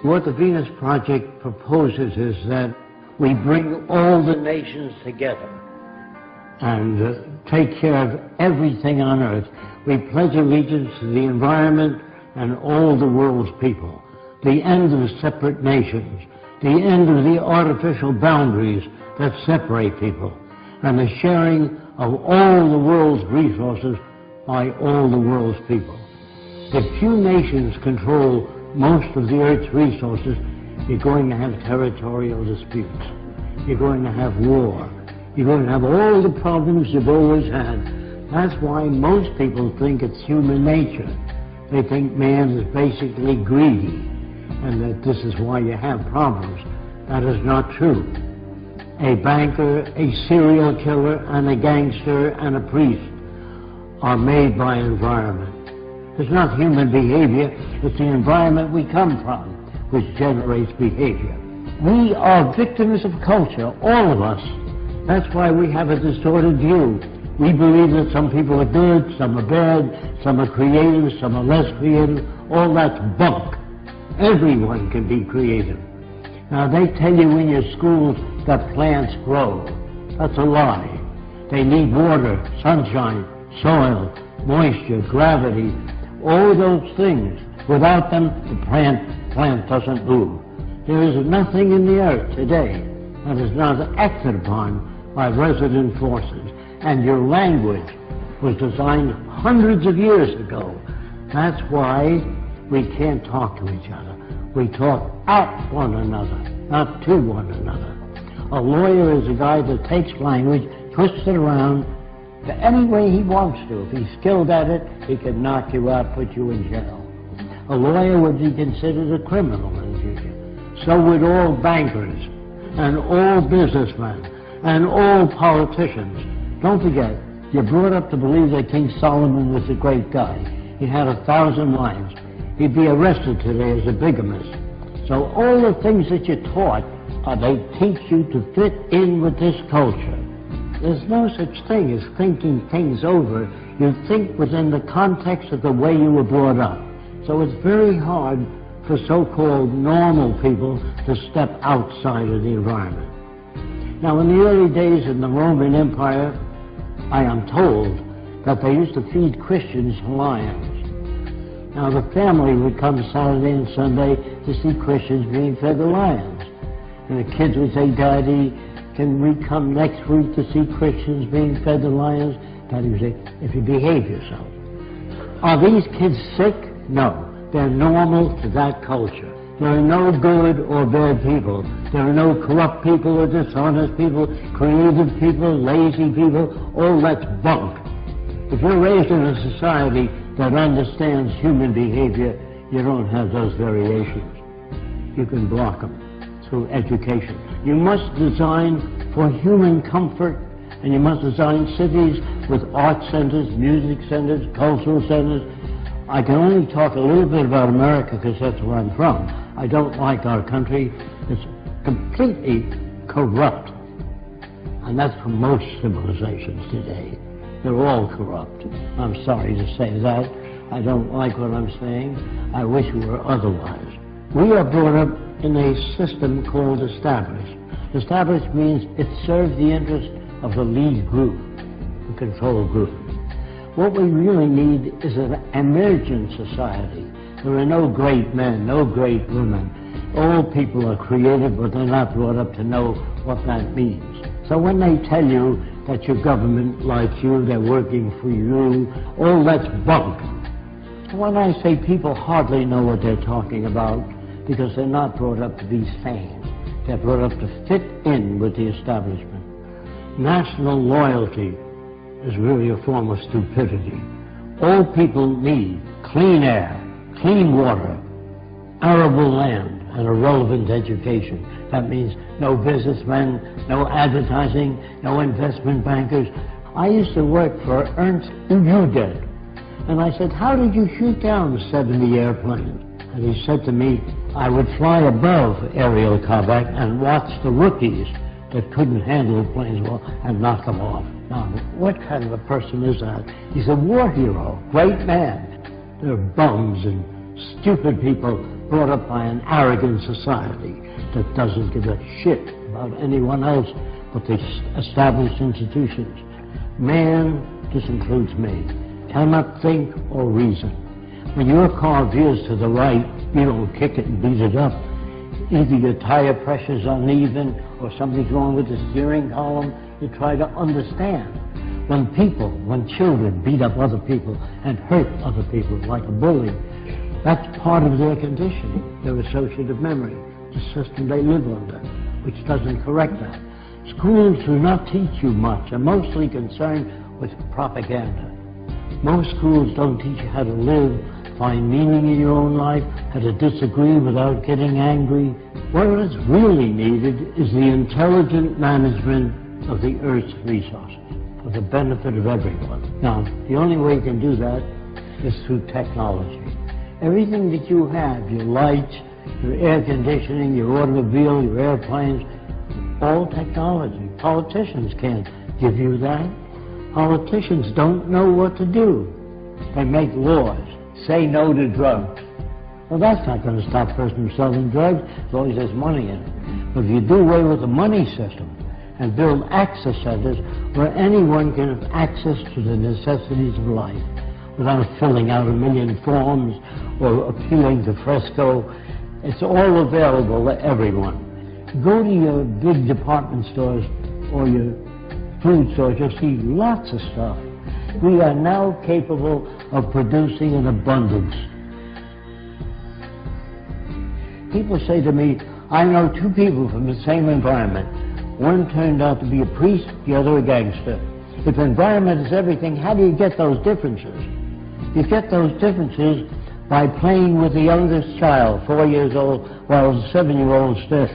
What the Venus Project proposes is that we bring all the nations together and take care of everything on earth. We pledge allegiance to the environment and all the world's people. The end of separate nations, the end of the artificial boundaries that separate people, and the sharing of all the world's resources by all the world's people. If few nations control most of the Earth's resources, you're going to have territorial disputes. You're going to have war. You're going to have all the problems you've always had. That's why most people think it's human nature. They think man is basically greedy, and that this is why you have problems. That is not true. A banker, a serial killer, and a gangster, and a priest are made by environment. It's not human behavior, it's the environment we come from which generates behavior. We are victims of culture, all of us. That's why we have a distorted view. We believe that some people are good, some are bad, some are creative, some are less creative. All that's bunk. Everyone can be creative. Now, they tell you in your schools that plants grow. That's a lie. They need water, sunshine, soil, moisture, gravity, all those things. Without them, the plant doesn't move. There is nothing in the earth today that is not acted upon by resident forces. And your language was designed hundreds of years ago. That's why we can't talk to each other. We talk at one another, not to one another. A lawyer is a guy that takes language, twists it around to any way he wants to. If he's skilled at it, he can knock you out, put you in jail. A lawyer would be considered a criminal in the future. So would all bankers, and all businessmen, and all politicians. Don't forget, you're brought up to believe that King Solomon was a great guy. He had 1,000 wives. He'd be arrested today as a bigamist. So all the things that you're taught, they teach you to fit in with this culture. There's no such thing as thinking things over. You think within the context of the way you were brought up. So it's very hard for so-called normal people to step outside of the environment. Now, in the early days in the Roman Empire, I am told that they used to feed Christians lions. Now, the family would come Saturday and Sunday to see Christians being fed the lions. And the kids would say, Daddy, can we come next week to see Christians being fed the lions? Daddy would say, if you behave yourself. Are these kids sick? No. They're normal to that culture. There are no good or bad people. There are no corrupt people or dishonest people, creative people, lazy people. All that's bunk. If you're raised in a society that understands human behavior, you don't have those variations. You can block them through education. You must design for human comfort, and you must design cities with art centers, music centers, cultural centers. I can only talk a little bit about America because that's where I'm from. I don't like our country. It's completely corrupt. And that's for most civilizations today. They're all corrupt. I'm sorry to say that. I don't like what I'm saying. I wish it were otherwise. We are brought up in a system called established. Established means it serves the interest of the lead group, the control group. What we really need is an emergent society. There are no great men, no great women. All people are creative, but they're not brought up to know what that means. So when they tell you that your government likes you, they're working for you, all that's bunk. When I say people hardly know what they're talking about, because they're not brought up to be sane. They're brought up to fit in with the establishment. National loyalty is really a form of stupidity. All people need clean air, clean water, arable land, and a relevant education. That means no businessmen, no advertising, no investment bankers. I used to work for Ernst Ude, and I said, how did you shoot down 70 airplanes? And he said to me, I would fly above aerial combat and watch the rookies that couldn't handle the planes well and knock them off. Now, what kind of a person is that? He's a war hero, great man. They're bums and stupid people brought up by an arrogant society that doesn't give a shit about anyone else but the established institutions. Man, this includes me, cannot think or reason. When your car veers to the right, you don't kick it and beat it up. Either your tire pressure's uneven or something's wrong with the steering column. You try to understand. When children beat up other people and hurt other people like a bully, that's part of their conditioning, their associative memory, the system they live under, which doesn't correct that. Schools do not teach you much, are mostly concerned with propaganda. Most schools don't teach you how to live, find meaning in your own life, how to disagree without getting angry. What is really needed is the intelligent management of the Earth's resources for the benefit of everyone. Now, the only way you can do that is through technology. Everything that you have, your lights, your air conditioning, your automobile, your airplanes, all technology. Politicians can't give you that. Politicians don't know what to do. They make laws. Say no to drugs. Well, that's not going to stop a person from selling drugs as long as there's money in it. But if you do away with the money system and build access centers where anyone can have access to the necessities of life without filling out 1 million forms or appealing to Fresco, it's all available to everyone. Go to your big department stores or your food stores, you'll see lots of stuff. We are now capable of producing an abundance. People say to me, I know two people from the same environment. One turned out to be a priest, the other a gangster. If environment is everything, how do you get those differences? You get those differences by playing with the youngest child, 4 years old, while the 7-year-old says,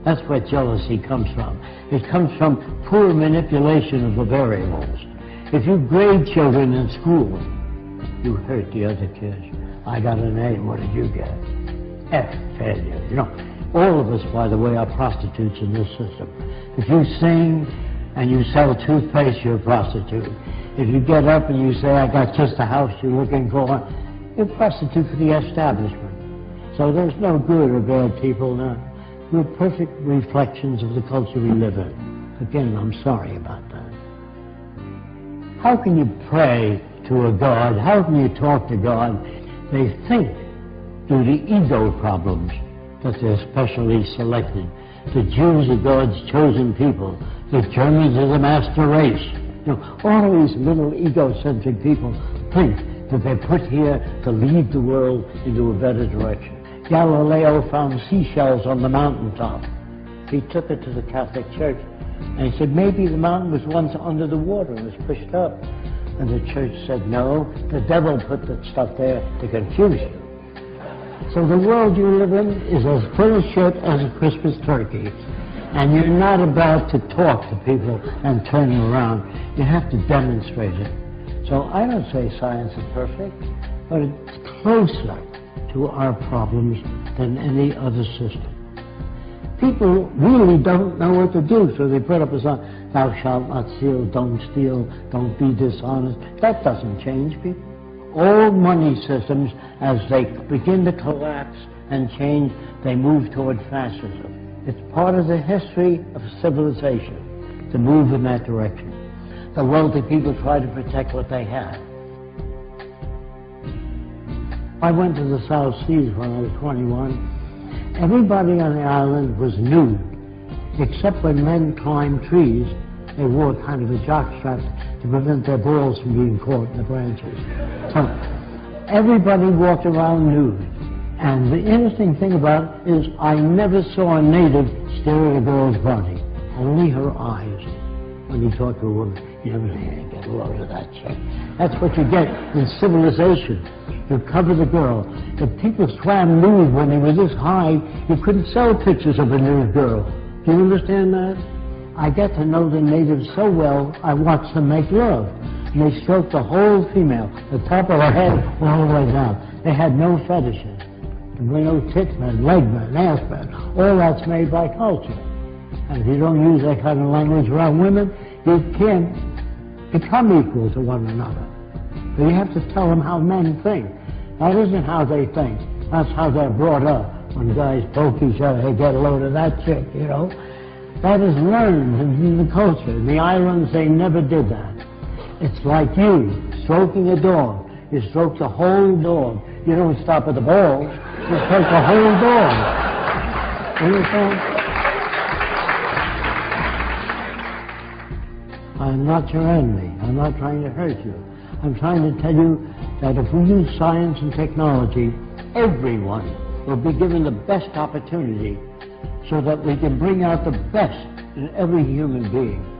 that's where jealousy comes from. It comes from poor manipulation of the variables. If you grade children in school, you hurt the other kids. I got an A, what did you get? F, failure. You know, all of us, by the way, are prostitutes in this system. If you sing and you sell toothpaste, you're a prostitute. If you get up and you say, I got just the house you're looking for, you're a prostitute for the establishment. So there's no good or bad people now. We're perfect reflections of the culture we live in. Again, I'm sorry about that. How can you pray to a God? How can you talk to God? They think, due to ego problems, that they're specially selected. The Jews are God's chosen people. The Germans are the master race. You know, all of these little egocentric people think that they're put here to lead the world into a better direction. Galileo found seashells on the mountaintop. He took it to the Catholic Church, and he said, maybe the mountain was once under the water and was pushed up. And the church said, no, the devil put that stuff there to confuse you. So the world you live in is as full of shit as a Christmas turkey. And you're not about to talk to people and turn them around. You have to demonstrate it. So I don't say science is perfect, but it's closer to our problems than any other system. People really don't know what to do, so they put up a sign, thou shalt not steal, don't be dishonest. That doesn't change people. All money systems, as they begin to collapse and change, they move toward fascism. It's part of the history of civilization to move in that direction. The wealthy people try to protect what they have. I went to the South Seas when I was 21. Everybody on the island was nude, except when men climbed trees. They wore kind of a jockstrap to prevent their balls from being caught in the branches. So everybody walked around nude. And the interesting thing about it is I never saw a native stare at a girl's body, only her eyes. When you talk to a woman, you never say, get a load of that chick. That's what you get in civilization. You cover the girl. If people swam nude when they were this high, you couldn't sell pictures of a nude girl. Do you understand that? I get to know the natives so well, I watch them make love. And they stroke the whole female, the top of her head all the way down. They had no fetishes. There were no tit men, leg men, ass men. All that's made by culture. And if you don't use that kind of language around women, you can't become equal to one another. But you have to tell them how men think. That isn't how they think. That's how they're brought up. When guys poke each other, hey, get a load of that chick, you know. That is learned in the culture. In the islands, they never did that. It's like you stroking a dog. You stroke the whole dog. You don't stop at the balls. You stroke the whole dog. Understand? I'm not your enemy. I'm not trying to hurt you. I'm trying to tell you that if we use science and technology, everyone will be given the best opportunity so that we can bring out the best in every human being.